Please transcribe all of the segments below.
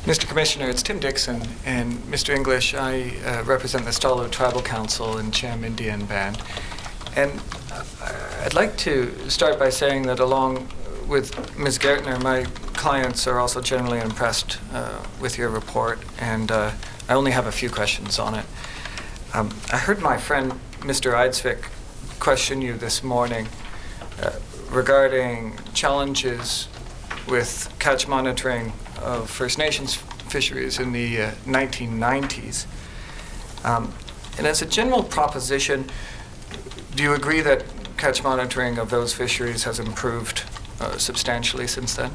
Mr. Commissioner, it's Tim Dixon, and Mr. English, I represent the Stalo Tribal Council and Cham Indian Band. And I'd like to start by saying that along with Ms. Gertner, my clients are also generally impressed with your report, and I only have a few questions on it. I heard my friend, Mr. Eidsvik, question you this morning regarding challenges with catch monitoring of First Nations fisheries in the 1990s. And as a general proposition, do you agree that catch monitoring of those fisheries has improved substantially since then?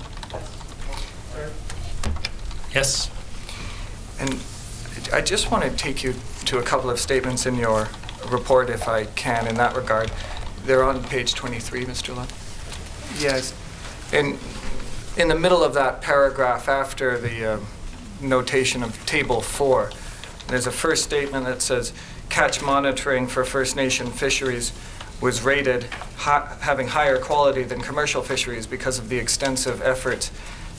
Yes. And I just want to take you to a couple of statements in your report, if I can, in that regard. They're on page 23, Mr. Lund. Yes. In the middle of that paragraph, after the notation of Table 4, there's a first statement that says, catch monitoring for First Nation fisheries was rated having higher quality than commercial fisheries because of the extensive efforts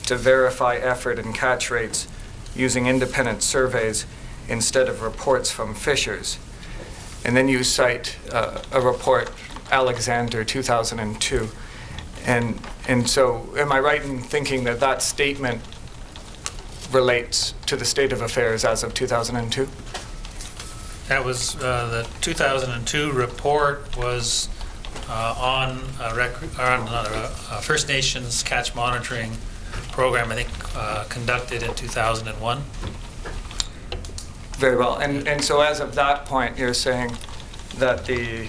to verify effort and catch rates using independent surveys instead of reports from fishers. And then you cite a report, Alexander, 2002. And so am I right in thinking that that statement relates to the state of affairs as of 2002? That was the 2002 report was on a First Nations catch monitoring program, I think conducted in 2001. Very well. And so as of that point, you're saying that the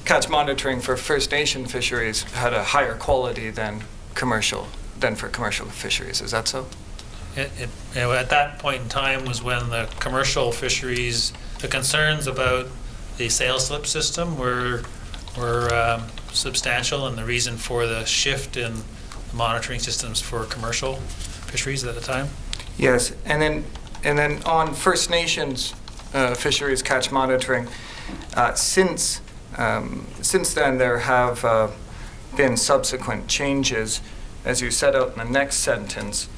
catch monitoring for First Nation fisheries had a higher quality than for commercial fisheries. Is that so? At that point in time was when the commercial fisheries, the concerns about the sales slip system were substantial, and the reason for the shift in the monitoring systems for commercial fisheries at the time. Yes, and then on First Nations fisheries catch monitoring, since then there have been subsequent changes, as you set out in the next sentence.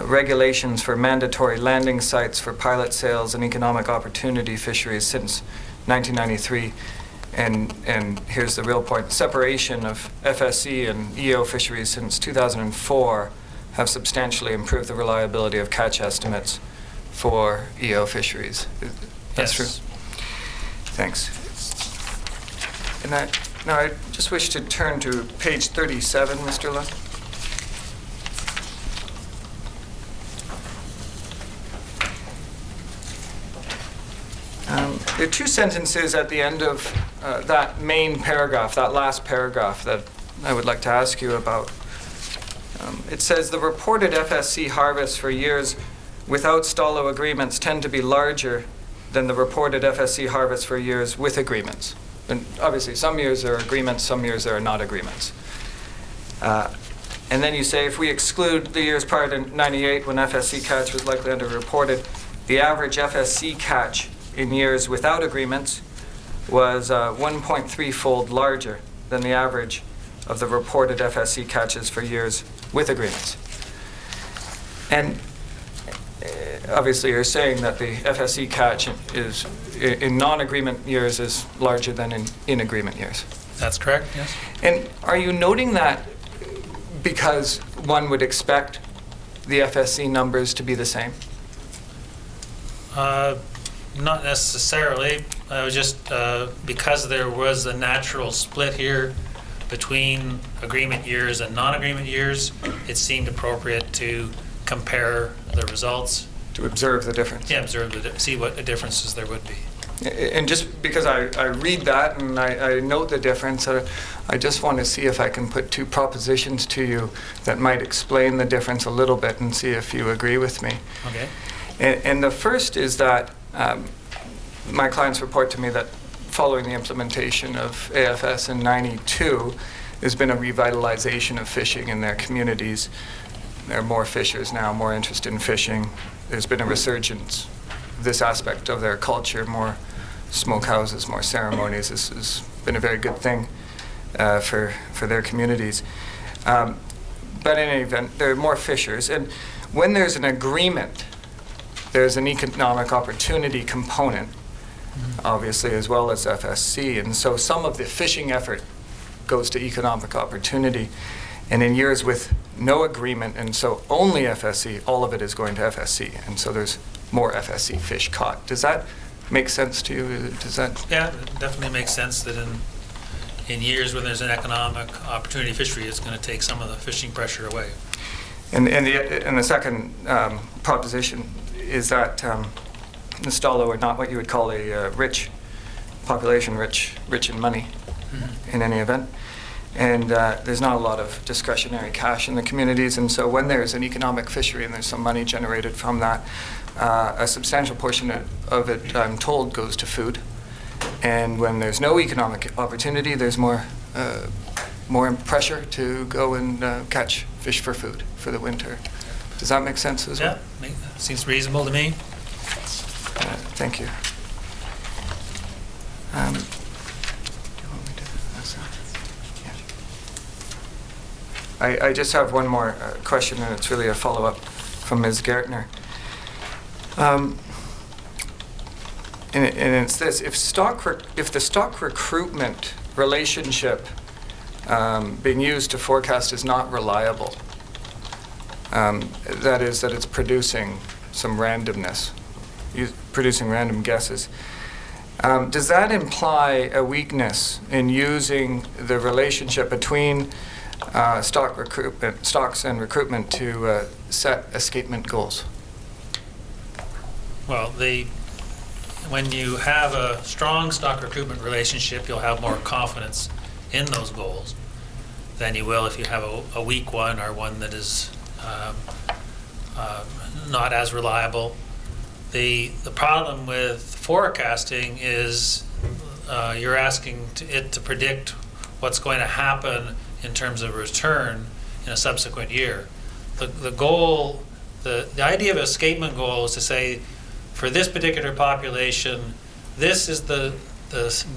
Regulations for mandatory landing sites for pilot sales and economic opportunity fisheries since 1993. And here's the real point. Separation of FSC and EO fisheries since 2004 have substantially improved the reliability of catch estimates for EO fisheries. That's true? Thanks. And now I just wish to turn to page 37, Mr. Lund. There are two sentences at the end of that main paragraph, that last paragraph, that I would like to ask you about. It says, the reported FSC harvests for years without Stalo agreements tend to be larger than the reported FSC harvests for years with agreements. And obviously, some years there are agreements, some years there are not agreements. And then you say, if we exclude the years prior to 98, when FSC catch was likely underreported, the average FSC catch in years without agreements was 1.3-fold larger than the average of the reported FSC catches for years with agreements. And obviously you're saying that the FSC catch is in non-agreement years is larger than in agreement years. That's correct, yes. And are you noting that because one would expect the FSC numbers to be the same? Not necessarily. I was just because there was a natural split here between agreement years and non-agreement years, it seemed appropriate to compare the results. To observe the difference. Yeah, see what the differences there would be. And just because I read that and I note the difference, I just want to see if I can put two propositions to you that might explain the difference a little bit and see if you agree with me. Okay. And the first is that my clients report to me that following the implementation of AFS in '92, there's been a revitalization of fishing in their communities. There are more fishers now, more interested in fishing. There's been a resurgence of this aspect of their culture, more smokehouses, more ceremonies. This has been a very good thing for their communities. But in any event, there are more fishers. And when there's an agreement there's an economic opportunity component, obviously, as well as FSC. And so some of the fishing effort goes to economic opportunity. And in years with no agreement, and so only FSC, all of it is going to FSC. And so there's more FSC fish caught. Does that make sense to you? Does that? Yeah, it definitely makes sense that in years when there's an economic opportunity fishery, it's going to take some of the fishing pressure away. And the second proposition is that Nestalo are not what you would call a rich population, rich in money in any event. And there's not a lot of discretionary cash in the communities. And so when there's an economic fishery and there's some money generated from that, a substantial portion of it, I'm told, goes to food. And when there's no economic opportunity, there's more pressure to go and catch fish for food for the winter. Does that make sense as well? Yeah, seems reasonable to me. Thank you. I just have one more question, and it's really a follow-up from Ms. Gertner. And it's this: if the stock recruitment relationship being used to forecast is not reliable, that is, that it's producing some randomness, producing random guesses, does that imply a weakness in using the relationship between stocks and recruitment to set escapement goals? Well, when you have a strong stock recruitment relationship, you'll have more confidence in those goals than you will if you have a weak one or one that is not as reliable. The problem with forecasting is you're asking it to predict what's going to happen in terms of return in a subsequent year. The goal, the idea of an escapement goal is to say, for this particular population, this is the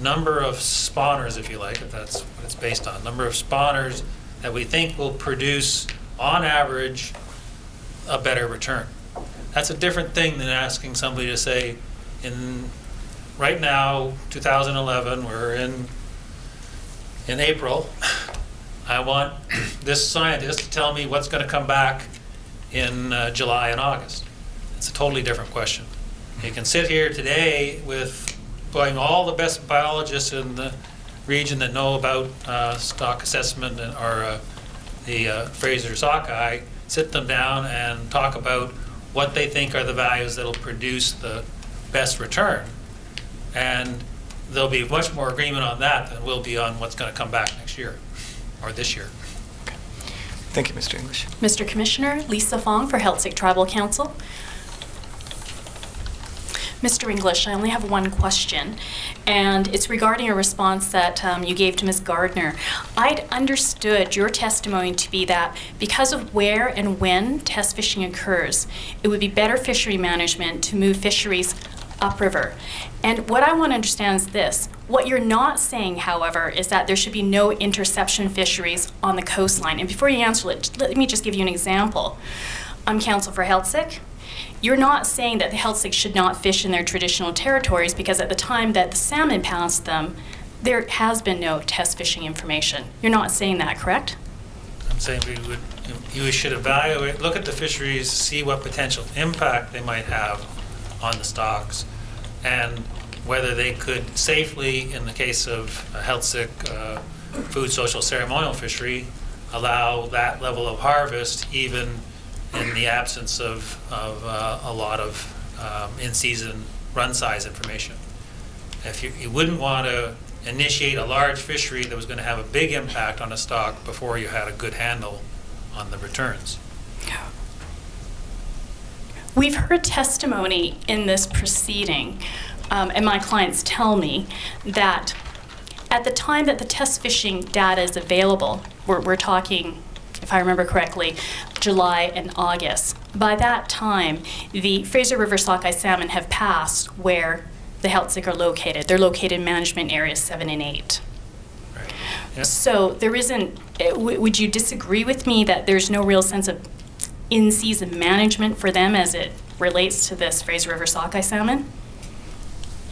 number of spawners, if you like, if that's what it's based on, number of spawners that we think will produce, on average, a better return. That's a different thing than asking somebody to say, right now, 2011, we're in April, I want this scientist to tell me what's going to come back in July and August. It's a totally different question. You can sit here today with all the best biologists in the region that know about stock assessment or the Fraser sockeye, sit them down and talk about what they think are the values that will produce the best return. And there'll be much more agreement on that than will be on what's going to come back next year or this year. Okay. Thank you, Mr. English. Mr. Commissioner, Lisa Fong for Heiltsuk Tribal Council. Mr. English, I only have one question, and it's regarding a response that you gave to Ms. Gardner. I'd understood your testimony to be that because of where and when test fishing occurs, it would be better fishery management to move fisheries upriver. And what I want to understand is this. What you're not saying, however, is that there should be no interception fisheries on the coastline. And before you answer it, let me just give you an example. I'm counsel for Heiltsuk. You're not saying that the Heiltsuk should not fish in their traditional territories because at the time that the salmon passed them, there has been no test fishing information. You're not saying that, correct? I'm saying you should evaluate, look at the fisheries, see what potential impact they might have on the stocks, and whether they could safely, in the case of a Heiltsuk food social ceremonial fishery, allow that level of harvest even in the absence of a lot of in-season run size information. If you wouldn't want to initiate a large fishery that was going to have a big impact on a stock before you had a good handle on the returns. We've heard testimony in this proceeding, and my clients tell me that at the time that the test fishing data is available, we're talking, if I remember correctly, July and August. By that time, the Fraser River sockeye salmon have passed where the Heiltsuk are located. They're located in management areas 7 and 8. Right. Yep. So there isn't, would you disagree with me that there's no real sense of in-season management for them as it relates to this Fraser River sockeye salmon?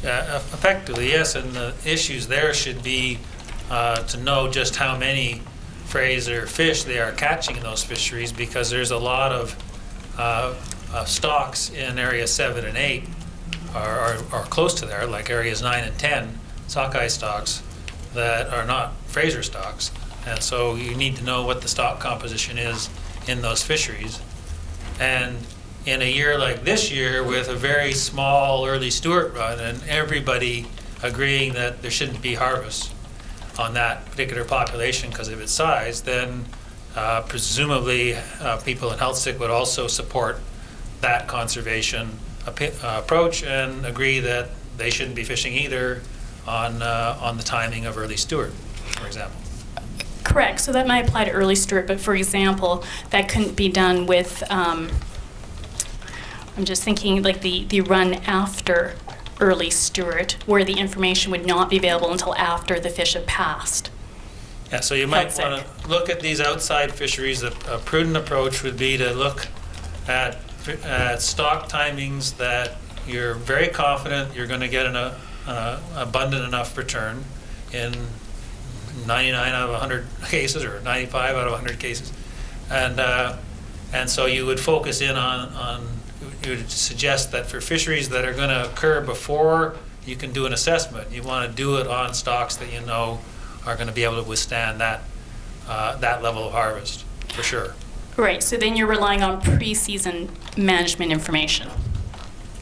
Effectively, yes, and the issues there should be to know just how many Fraser fish they are catching in those fisheries, because there's a lot of stocks in area 7 and 8 are close to there, like areas 9 and 10, sockeye stocks that are not Fraser stocks. And so you need to know what the stock composition is in those fisheries. And in a year like this year, with a very small early Stewart run and everybody agreeing that there shouldn't be harvest on that particular population because of its size, then presumably people in Healthsick would also support that conservation approach and agree that they shouldn't be fishing either on the timing of early Stewart, for example. Correct. So that might apply to early Stewart, but for example, that couldn't be done with, I'm just thinking like the run after early Stewart, where the information would not be available until after the fish have passed. Yeah, so you might want to look at these outside fisheries. A prudent approach would be to look at stock timings that you're very confident you're going to get an abundant enough return in 99 out of 100 cases, or 95 out of 100 cases, and so you would focus in on you would suggest that for fisheries that are going to occur before you can do an assessment, you want to do it on stocks that you know are going to be able to withstand that level of harvest, for sure. Right. So then you're relying on pre-season management information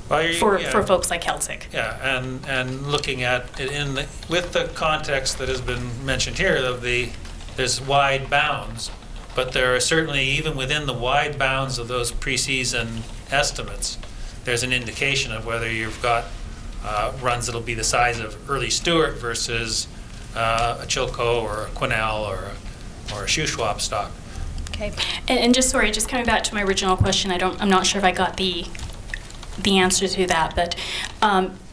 for folks like Healthsick. Yeah, and looking at it with the context that has been mentioned here of there's wide bounds, but there are certainly, even within the wide bounds of those pre-season estimates, there's an indication of whether you've got runs that'll be the size of early Stewart versus a Chilco or a Quesnel or a Shuswap stock. Okay, and just coming back to my original question, I'm not sure if I got the answer to that, but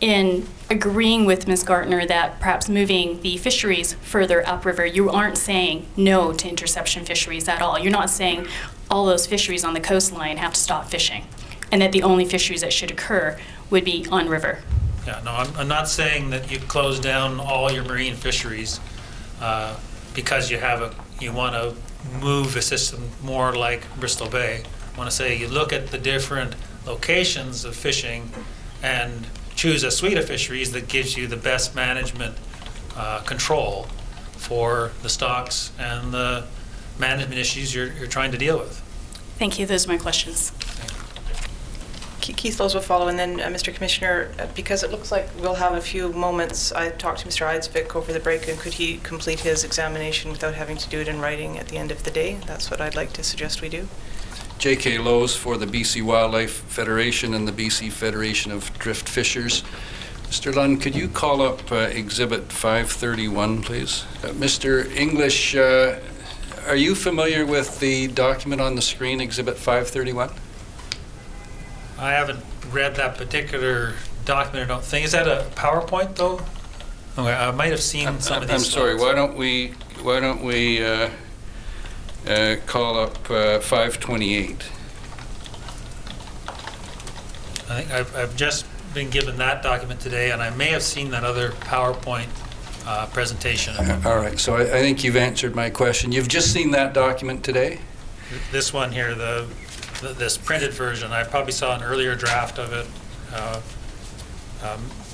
in agreeing with Ms. Gartner that perhaps moving the fisheries further upriver, you aren't saying no to interception fisheries at all. You're not saying all those fisheries on the coastline have to stop fishing, and that the only fisheries that should occur would be on river. Yeah, no, I'm not saying that you close down all your marine fisheries because you want to move the system more like Bristol Bay. I want to say you look at the different locations of fishing and choose a suite of fisheries that gives you the best management control for the stocks and the management issues you're trying to deal with. Thank you. Those are my questions. Keith Lowes will follow, and then Mr. Commissioner, because it looks like we'll have a few moments. I talked to Mr. Eidsvik over the break, and could he complete his examination without having to do it in writing at the end of the day? That's what I'd like to suggest we do. J.K. Lowes for the BC Wildlife Federation and the BC Federation of Drift Fishers. Mr. Lund, could you call up Exhibit 531, please? Mr. English, are you familiar with the document on the screen, Exhibit 531? I haven't read that particular document, I don't think. Is that a PowerPoint, though? Okay, I might have seen some of these. I'm sorry, why don't we call up 528? I think I've just been given that document today, and I may have seen that other PowerPoint presentation. All right, so I think you've answered my question. You've just seen that document today? This one here, this printed version. I probably saw an earlier draft of it,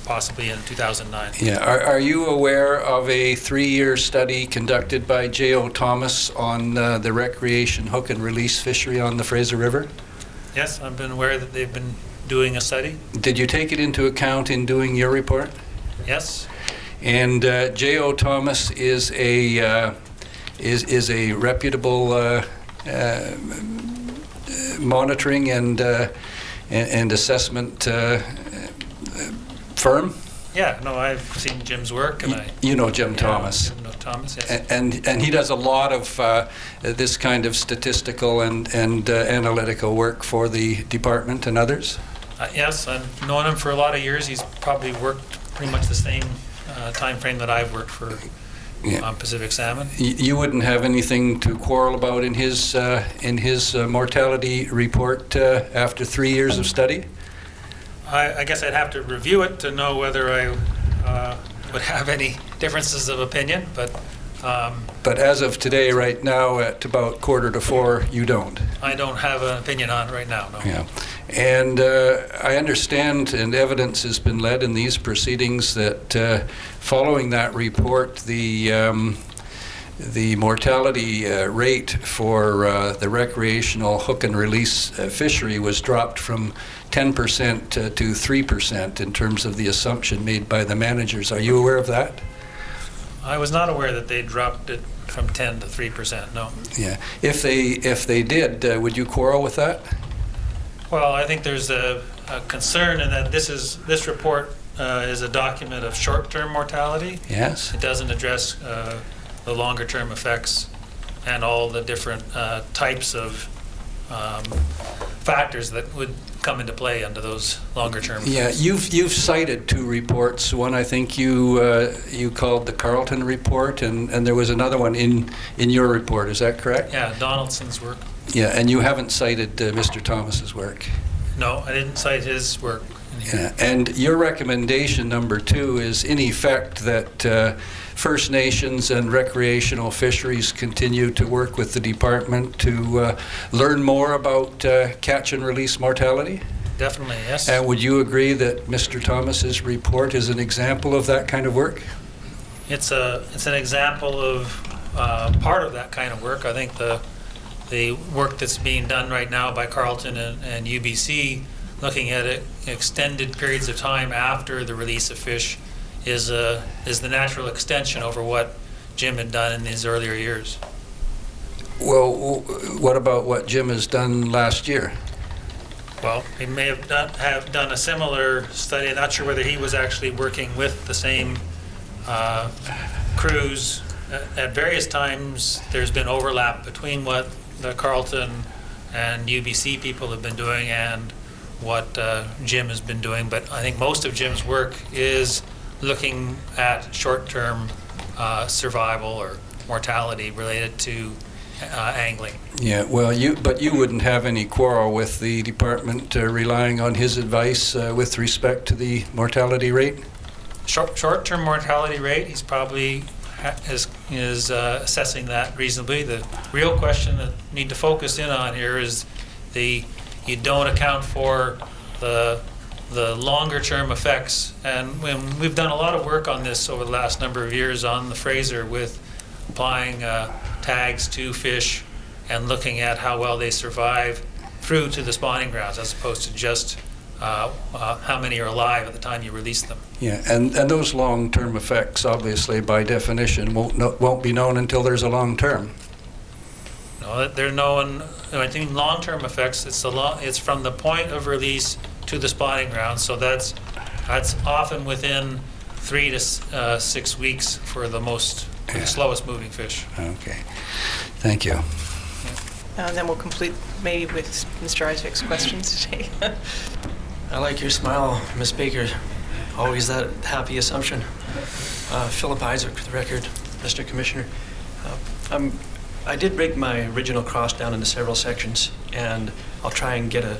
possibly in 2009. Yeah. Are you aware of a 3-year study conducted by J.O. Thomas on the recreation hook and release fishery on the Fraser River? Yes, I've been aware that they've been doing a study. Did you take it into account in doing your report? Yes. And J.O. Thomas is a reputable monitoring and assessment firm? Yeah, no, I've seen Jim's work, and you know Jim Thomas. Jim Thomas, yes. And he does a lot of this kind of statistical and analytical work for the department and others. Yes, I've known him for a lot of years. He's probably worked pretty much the same time frame that I've worked for Yeah. on Pacific salmon. You wouldn't have anything to quarrel about in his mortality report after 3 years of study? I guess I'd have to review it to know whether I would have any differences of opinion, but But as of today, right now, at about 3:45, you don't. I don't have an opinion on it right now, no. Yeah. And I understand, and evidence has been led in these proceedings, that following that report, the mortality rate for the recreational hook and release fishery was dropped from 10% to 3% in terms of the assumption made by the managers. Are you aware of that? I was not aware that they dropped it from 10 to 3%, no. Yeah. If they did, would you quarrel with that? Well, I think there's a concern in that this report is a document of short-term mortality. Yes. It doesn't address the longer-term effects and all the different types of factors that would come into play under those longer-term Yeah, effects. you've cited two reports. One, I think you called the Carleton report, and there was another one in your report. Is that correct? Yeah, Donaldson's work. Yeah, and you haven't cited Mr. Thomas's work. No, I didn't cite his work. Yeah, and your recommendation number 2 is in effect that First Nations and recreational fisheries continue to work with the department to learn more about catch and release mortality? Definitely, yes. And would you agree that Mr. Thomas's report is an example of that kind of work? It's an example of part of that kind of work. I think the work that's being done right now by Carleton and UBC, looking at it extended periods of time after the release of fish, is the natural extension over what Jim had done in his earlier years. Well, what about what Jim has done last year? Well, he may have done a similar study. I'm not sure whether he was actually working with the same crews. At various times, there's been overlap between what the Carleton and UBC people have been doing and what Jim has been doing. But I think most of Jim's work is looking at short-term survival or mortality related to angling. Yeah, well, but you wouldn't have any quarrel with the department relying on his advice with respect to the mortality rate? Short-term mortality rate, he's probably is assessing that reasonably. The real question that we need to focus in on here is you don't account for the longer-term effects. And when we've done a lot of work on this over the last number of years on the Fraser with applying tags to fish and looking at how well they survive through to the spawning grounds as opposed to just how many are alive at the time you release them. Yeah, and those long-term effects, obviously, by definition, won't be known until there's a long term. No, they're known. I think long-term effects. It's from the point of release to the spawning grounds. So that's often within 3 to 6 weeks for the slowest moving fish. Okay, thank you. And then we'll complete maybe with Mr. Isaac's questions today. I like your smile, Ms. Baker. Always that happy assumption. Philip Isaac, for the record, Mr. Commissioner. I did break my original cross down into several sections, and I'll try and get a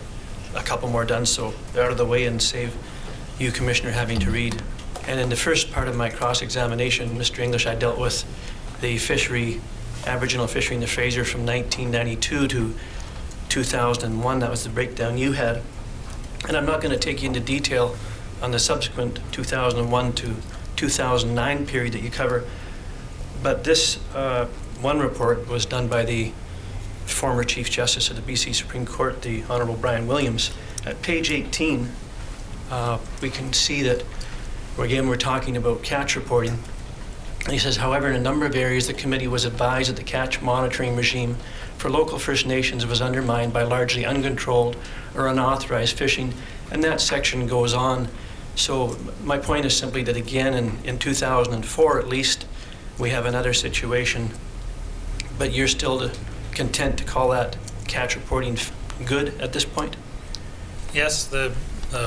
couple more done so they're out of the way and save you, Commissioner, having to read. And in the first part of my cross-examination, Mr. English, I dealt with the Aboriginal fishery in the Fraser from 1992 to 2001. That was the breakdown you had. And I'm not going to take you into detail on the subsequent 2001 to 2009 period that you cover, but this one report was done by the former Chief Justice of the BC Supreme Court, the Honorable Brian Williams. At page 18, we can see that, we're talking about catch reporting. And he says, however, in a number of areas, the committee was advised that the catch monitoring regime for local First Nations was undermined by largely uncontrolled or unauthorized fishing, and that section goes on. So my point is simply that, again, in 2004 at least, we have another situation, but you're still content to call that catch reporting good at this point? Yes, the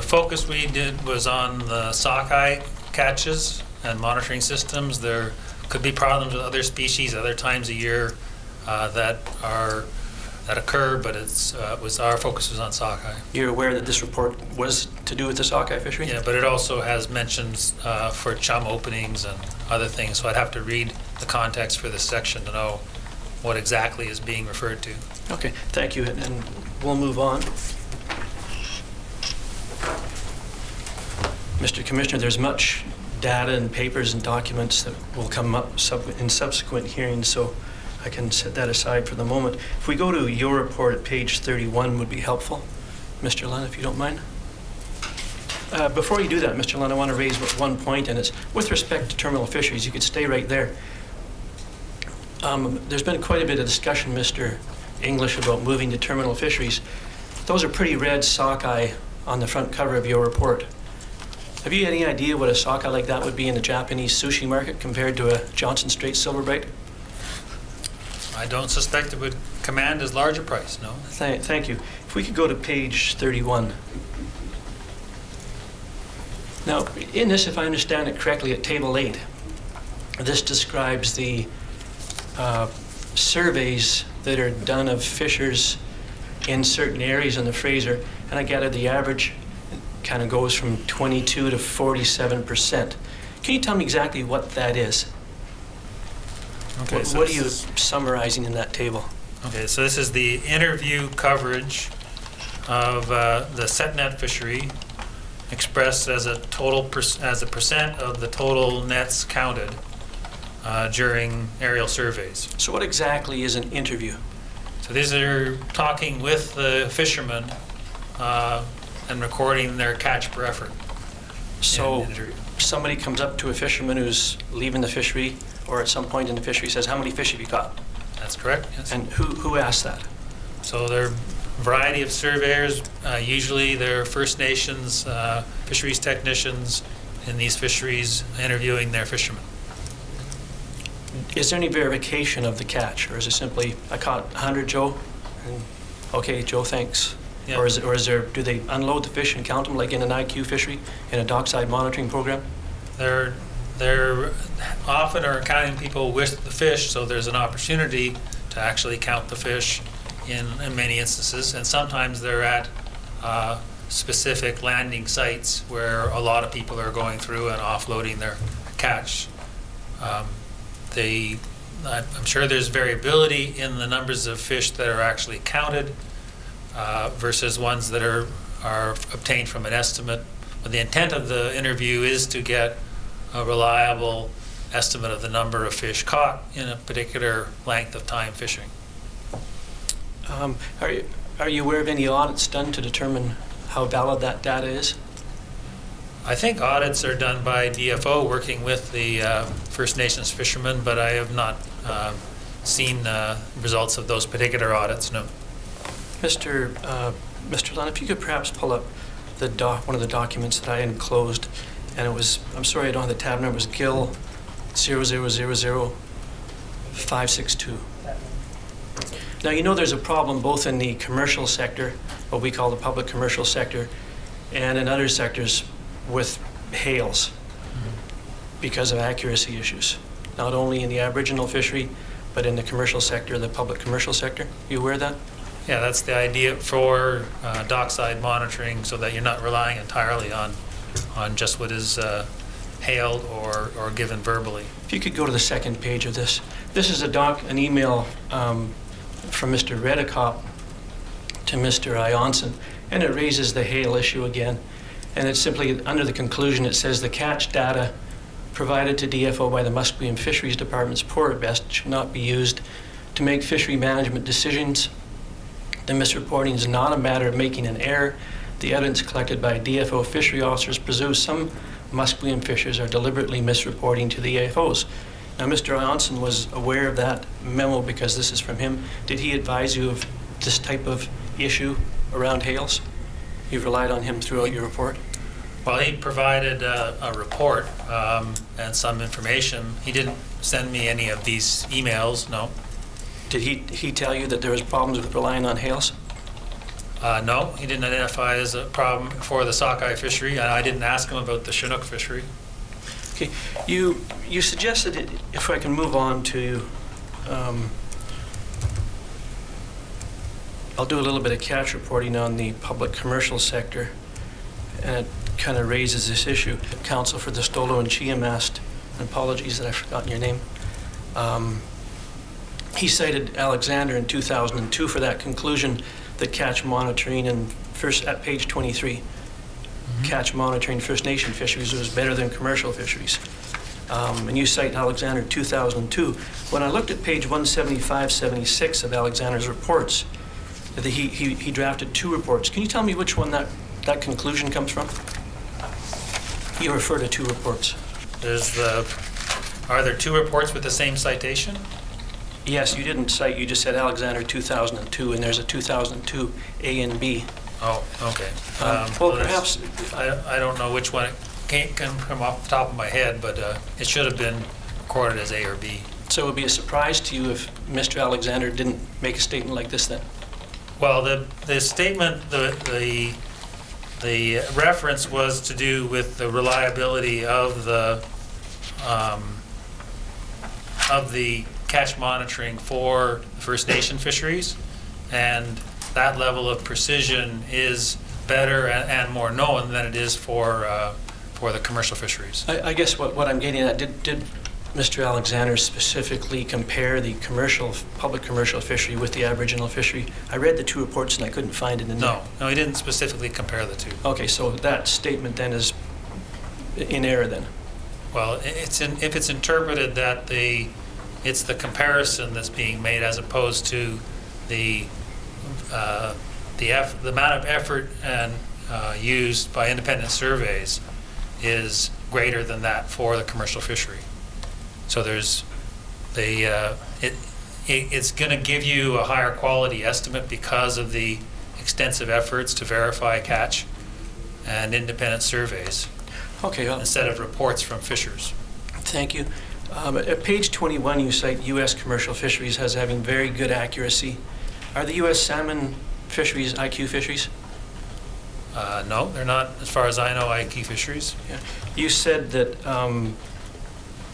focus we did was on the sockeye catches and monitoring systems. There Could be problems with other species, other times a year that occur, but our focus was on sockeye. You're aware that this report was to do with the sockeye fishery? Yeah, but it also has mentions for chum openings and other things, so I'd have to read the context for this section to know what exactly is being referred to. Okay, thank you, and we'll move on. Mr. Commissioner, there's much data and papers and documents that will come up in subsequent hearings, so I can set that aside for the moment. If we go to your report at page 31 would be helpful. Mr. Lunn, if you don't mind. Before you do that, Mr. Lunn, I want to raise one point, and it's with respect to terminal fisheries. You could stay right there. There's been quite a bit of discussion, Mr. English, about moving to terminal fisheries. Those are pretty red sockeye on the front cover of your report. Have you any idea what a sockeye like that would be in the Japanese sushi market compared to a Johnson Strait silverbright? I don't suspect it would command as large a price, no. Thank you. If we could go to page 31. Now, in this, if I understand it correctly, at table 8, this describes the surveys that are done of fishers in certain areas in the Fraser, and I gather the average kind of goes from 22 to 47%. Can you tell me exactly what that is? Okay, What are you summarizing in that table? Okay, so this is the interview coverage of the setnet fishery expressed as a percent of the total nets counted during aerial surveys. So what exactly is an interview? So these are talking with the fishermen and recording their catch per effort. So in interview. somebody comes up to a fisherman who's leaving the fishery, or at some point in the fishery says, how many fish have you caught? That's correct, yes. And who asked that? So there are a variety of surveyors. Usually they're First Nations fisheries technicians in these fisheries interviewing their fishermen. Is there any verification of the catch, or is it simply, I caught 100, Joe, and okay, Joe, thanks? Yeah. Or do they unload the fish and count them like in an IQ fishery, in a dockside monitoring program? They're often are counting people with the fish, so there's an opportunity to actually count the fish in many instances, and sometimes they're at specific landing sites where a lot of people are going through and offloading their catch. I'm sure there's variability in the numbers of fish that are actually counted versus ones that are obtained from an estimate. But the intent of the interview is to get a reliable estimate of the number of fish caught in a particular length of time fishing. Are you aware of any audits done to determine how valid that data is? I think audits are done by DFO working with the First Nations fishermen, but I have not seen results of those particular audits, no. Mr. Lunn, if you could perhaps pull up one of the documents that I enclosed, and it was, I'm sorry I don't have the tab number, it was GIL 0000562. Now, you know there's a problem both in the commercial sector, what we call the public commercial sector, and in other sectors with hails because of accuracy issues, not only in the Aboriginal fishery, but in the commercial sector, the public commercial sector. You aware of that? Yeah, that's the idea for dockside monitoring, so that you're not relying entirely on just what is hailed or given verbally. If you could go to the second page of this. This is an email from Mr. Redekop to Mr. Ionson, and it raises the hail issue again. And it's simply, under the conclusion, it says the catch data provided to DFO by the Musqueam Fisheries Department's Port at Best should not be used to make fishery management decisions. The misreporting is not a matter of making an error. The evidence collected by DFO fishery officers presumes some Musqueam fishers are deliberately misreporting to the AFOs. Now, Mr. Ionson was aware of that memo because this is from him. Did he advise you of this type of issue around hails? You've relied on him throughout your report? Well, he provided a report and some information. He didn't send me any of these emails, no. Did he tell you that there was problems with relying on hails? No, he didn't identify as a problem for the sockeye fishery. I didn't ask him about the Chinook fishery. Okay, you suggested, if I can move on to, I'll do a little bit of catch reporting on the public commercial sector, and it kind of raises this issue. Counsel for the Stolo and Chiam asked, and apologies that I've forgotten your name, he cited Alexander in 2002 for that conclusion that catch monitoring at page 23, catch monitoring First Nation fisheries was better than commercial fisheries. And you cite Alexander 2002. When I looked at page 175, 76 of Alexander's reports, he drafted 2 reports. Can you tell me which one that conclusion comes from? You refer to 2 reports. Are there 2 reports with the same citation? Yes, you didn't cite, you just said Alexander 2002, and there's a 2002 A and B. Oh, okay. Well, perhaps, I don't know which one. It can't come off the top of my head, but it should have been recorded as A or B. so it would be a surprise to you if Mr. Alexander didn't make a statement like this then? Well, the statement, the reference was to do with the reliability of the catch monitoring for First Nation fisheries, and that level of precision is better and more known than it is for the commercial fisheries. I guess what I'm getting at, did Mr. Alexander specifically compare the public commercial fishery with the Aboriginal fishery? I read the 2 reports and I couldn't find it in there. No, he didn't specifically compare the 2. Okay, so that statement then is in error then? Well, if it's interpreted that it's the comparison that's being made as opposed to the amount of effort and used by independent surveys is greater than that for the commercial fishery. So it's going to give you a higher quality estimate because of the extensive efforts to verify catch and independent surveys. Okay, instead of reports from fishers. Thank you. At page 21, you cite U.S. commercial fisheries as having very good accuracy. Are the U.S. salmon fisheries IQ fisheries? No, they're not, as far as I know, IQ fisheries. Yeah. You said that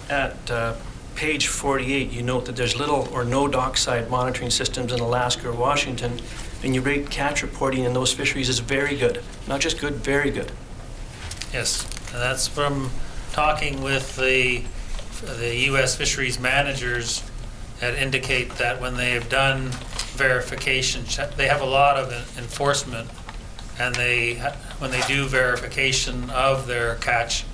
at page 48, you note that there's little or no dockside monitoring systems in Alaska or Washington, and you rate catch reporting in those fisheries as very good. Not just good, very good. Yes, and that's from talking with the U.S. fisheries managers that indicate that when they have done verification, they have a lot of enforcement, and when they do verification of their catch,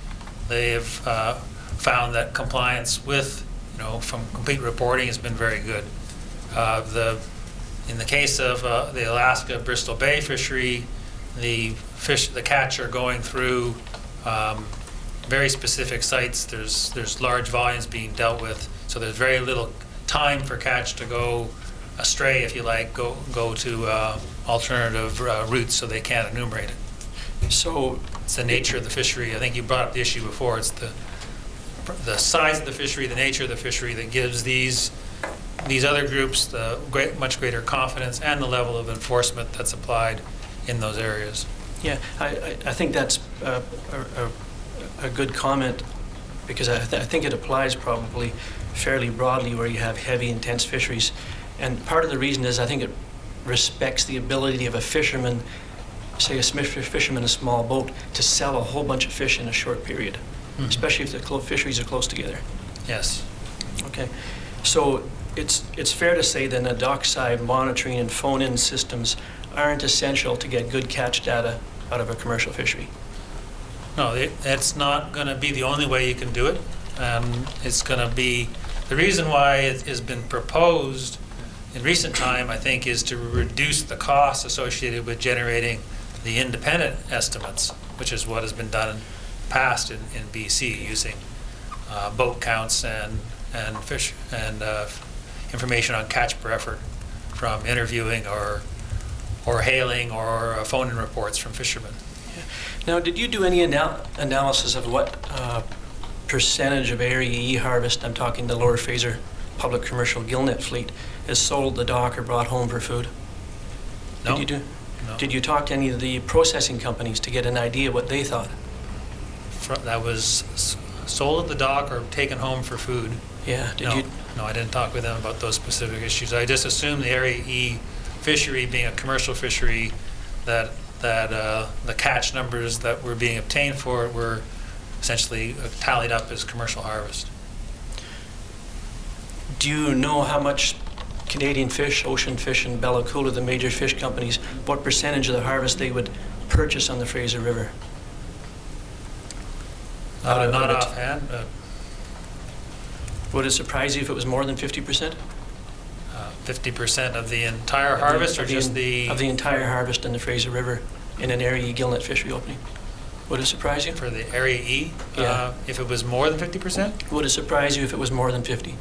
they have found that compliance with, from complete reporting has been very good. In the case of the Alaska Bristol Bay fishery, the catch are going through very specific sites. There's large volumes being dealt with, so there's very little time for catch to go astray, if you like, go to alternative routes, so they can't enumerate it. So it's the nature of the fishery. I think you brought up the issue before. It's the size of the fishery, the nature of the fishery that gives these other groups the much greater confidence and the level of enforcement that's applied in those areas. Yeah, I think that's a good comment, because I think it applies probably fairly broadly where you have heavy, intense fisheries. And part of the reason is I think it respects the ability of a fisherman, say a fisherman in a small boat, to sell a whole bunch of fish in a short period, especially if the fisheries are close together. Yes. Okay, so it's fair to say then that dockside monitoring and phone-in systems aren't essential to get good catch data out of a commercial fishery. No, it's not going to be the only way you can do it. It's going to be, the reason why it has been proposed in recent time, I think, is to reduce the costs associated with generating the independent estimates, which is what has been done in the past in BC, using boat counts and fish and information on catch per effort from interviewing or hailing or phone-in reports from fishermen. Yeah. Now, did you do any analysis of what percentage of area E harvest, I'm talking the Lower Fraser public commercial gillnet fleet, is sold the dock or brought home for food? No. Did you do? No. Did you talk to any of the processing companies to get an idea what they thought? That was sold at the dock or taken home for food. Yeah, No, I didn't talk with them about those specific issues. I just assumed the Area E fishery being a commercial fishery, that the catch numbers that were being obtained for it were essentially tallied up as commercial harvest. Do you know how much Canadian Fish, Ocean Fish, and Bella Coola, the major fish companies, what percentage of the harvest they would purchase on the Fraser River? Not offhand. Would it surprise you if it was more than 50%? 50% of the entire harvest, or just the... Of the entire harvest in the Fraser River in an Area E gillnet fishery opening. Would it surprise you? For the Area E? Yeah. If it was more than 50%? Would it surprise you if it was more than 50?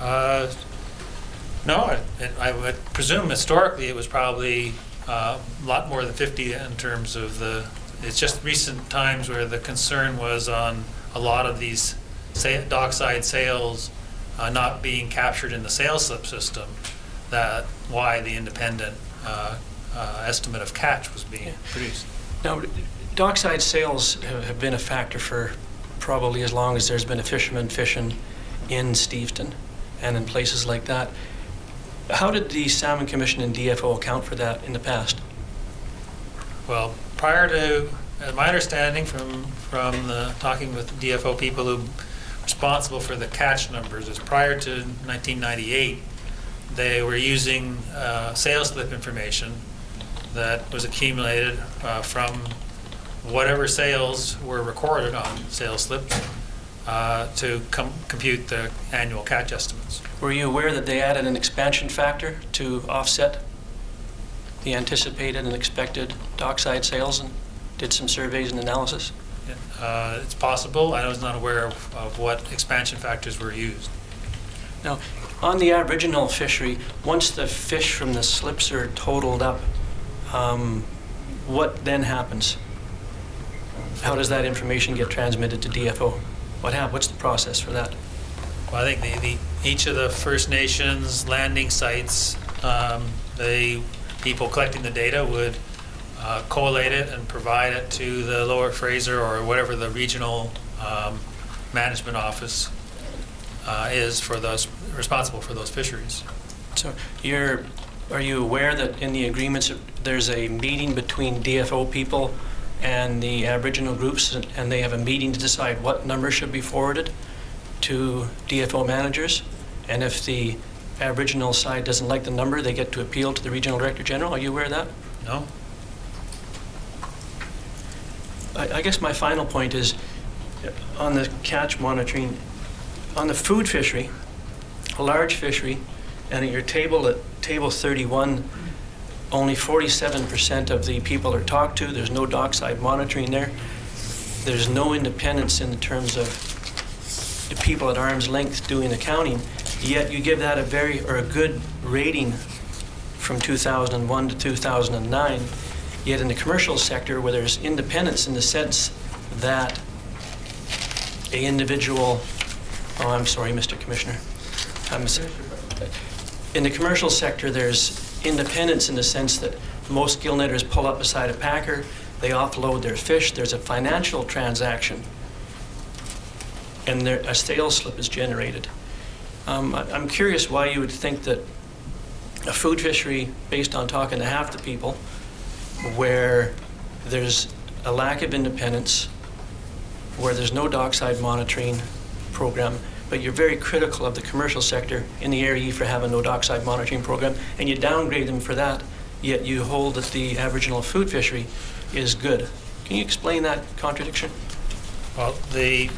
No, I would presume historically it was probably a lot more than 50 in terms of the... It's just recent times where the concern was on a lot of these dockside sales not being captured in the sales slip system, that why the independent estimate of catch was being produced. Now, dockside sales have been a factor for probably as long as there's been a fisherman fishing in Steveston and in places like that. How did the Salmon Commission and DFO account for that in the past? Well, prior to, my understanding from the talking with DFO people who responsible for the catch numbers, is prior to 1998, they were using sales slip information that was accumulated from whatever sales were recorded on sales slips to compute the annual catch estimates. Were you aware that they added an expansion factor to offset the anticipated and expected dockside sales and did some surveys and analysis? It's possible. I was not aware of what expansion factors were used. Now, on the Aboriginal fishery, once the fish from the slips are totaled up, what then happens? How does that information get transmitted to DFO? What's the process for that? Well, I think each of the First Nations landing sites, the people collecting the data would collate it and provide it to the Lower Fraser or whatever the regional management office is for those responsible for those fisheries. So are you aware that in the agreements there's a meeting between DFO people and the Aboriginal groups, and they have a meeting to decide what number should be forwarded to DFO managers? And if the Aboriginal side doesn't like the number, they get to appeal to the Regional Director General? Are you aware of that? No? I guess my final point is on the catch monitoring, on the food fishery, a large fishery, and at your table at table 31, only 47% of the people are talked to. There's no dockside monitoring there. There's no independence in terms of the people at arm's length doing the counting, yet you give that a good rating from 2001 to 2009. Yet in the commercial sector, where there's independence in the sense that an individual, oh, I'm sorry, Mr. Commissioner. In the commercial sector, there's independence in the sense that most gill netters pull up beside a packer, they offload their fish, there's a financial transaction, and a sales slip is generated. I'm curious why you would think that a food fishery, based on talking to half the people, where there's a lack of independence, where there's no dockside monitoring program, but you're very critical of the commercial sector in the Area E for having no dockside monitoring program, and you downgrade them for that, yet you hold that the Aboriginal food fishery is good. Can you explain that contradiction? Well, the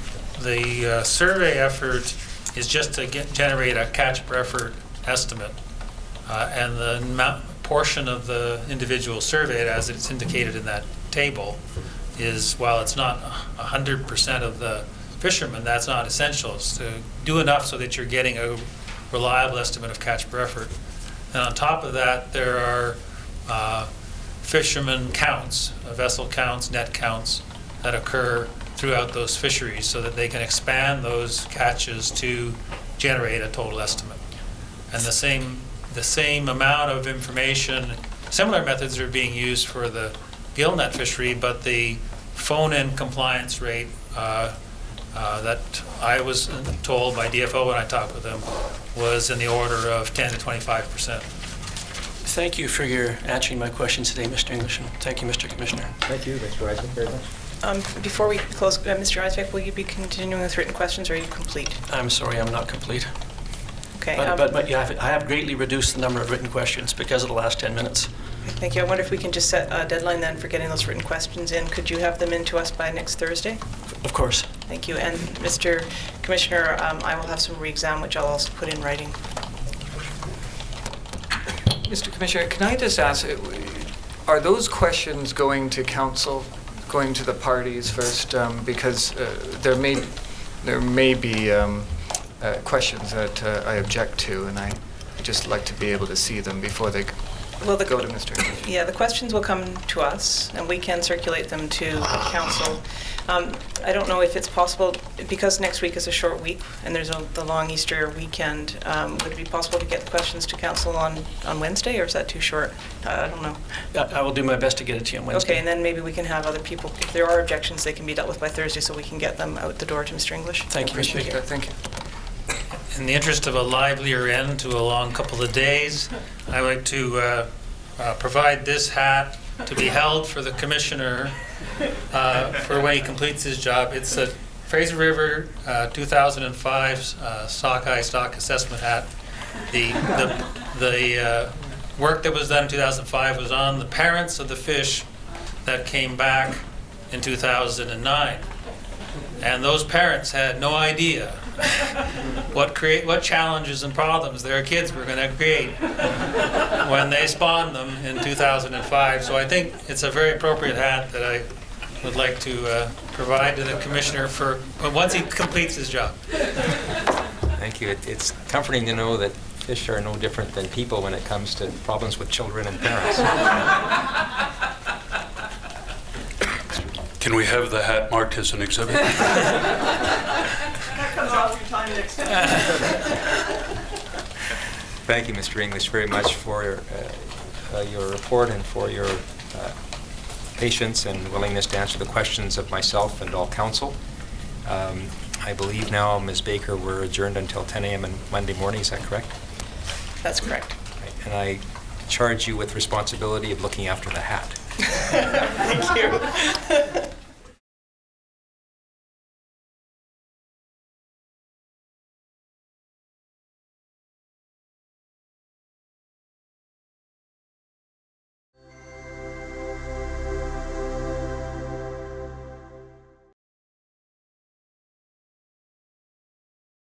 survey effort is just to generate a catch per effort estimate, and the portion of the individual surveyed, as it's indicated in that table, is, while it's not 100% of the fishermen, that's not essential. It's to do enough so that you're getting a reliable estimate of catch per effort. And on top of that, there are fishermen counts, vessel counts, net counts that occur throughout those fisheries so that they can expand those catches to generate a total estimate. And the same amount of information, similar methods are being used for the gill net fishery, but the phone-in compliance rate that I was told by DFO when I talked with them was in the order of 10 to 25%. Thank you for your answering my questions today, Mr. English, and thank you, Mr. Commissioner. Thank you, Mr. Eisman, very much. Before we close, Mr. Isaac, will you be continuing with written questions, or are you complete? I'm sorry, I'm not complete. Okay. But yeah, I have greatly reduced the number of written questions because of the last 10 minutes. Thank you. I wonder if we can just set a deadline then for getting those written questions in. Could you have them in to us by next Thursday? Of course. Thank you. And Mr. Commissioner, I will have some re-exam, which I'll also put in writing. Mr. Commissioner, can I just ask, are those questions going to council, going to the parties first? Because there may be questions that I object to, and I just like to be able to see them before they go to Mr. English. Yeah, the questions will come to us, and we can circulate them to council. I don't know if it's possible, because next week is a short week, and there's the long Easter weekend, would it be possible to get the questions to council on Wednesday, or is that too short? I don't know. I will do my best to get it to you on Wednesday. Okay, and then maybe we can have other people, if there are objections, they can be dealt with by Thursday, so we can get them out the door to Mr. English. Thank you, Mr. Appreciate Speaker. that. Thank you. In the interest of a livelier end to a long couple of days, I would like to provide this hat to be held for the commissioner for when he completes his job. It's a Fraser River 2005 sockeye stock assessment hat. The work that was done in 2005 was on the parents of the fish that came back in 2009. And those parents had no idea what challenges and problems their kids were going to create when they spawned them in 2005. So I think it's a very appropriate hat that I would like to provide to the commissioner for once he completes his job. Thank you. It's comforting to know that fish are no different than people when it comes to problems with children and parents. Can we have the hat marked as an exhibit? Thank you, Mr. English, very much for your report and for your patience and willingness to answer the questions of myself and all council. I believe now, Ms. Baker, we're adjourned until 10 a.m. on Monday morning. Is that correct? That's correct. And I charge you with responsibility of looking after the hat. Thank you.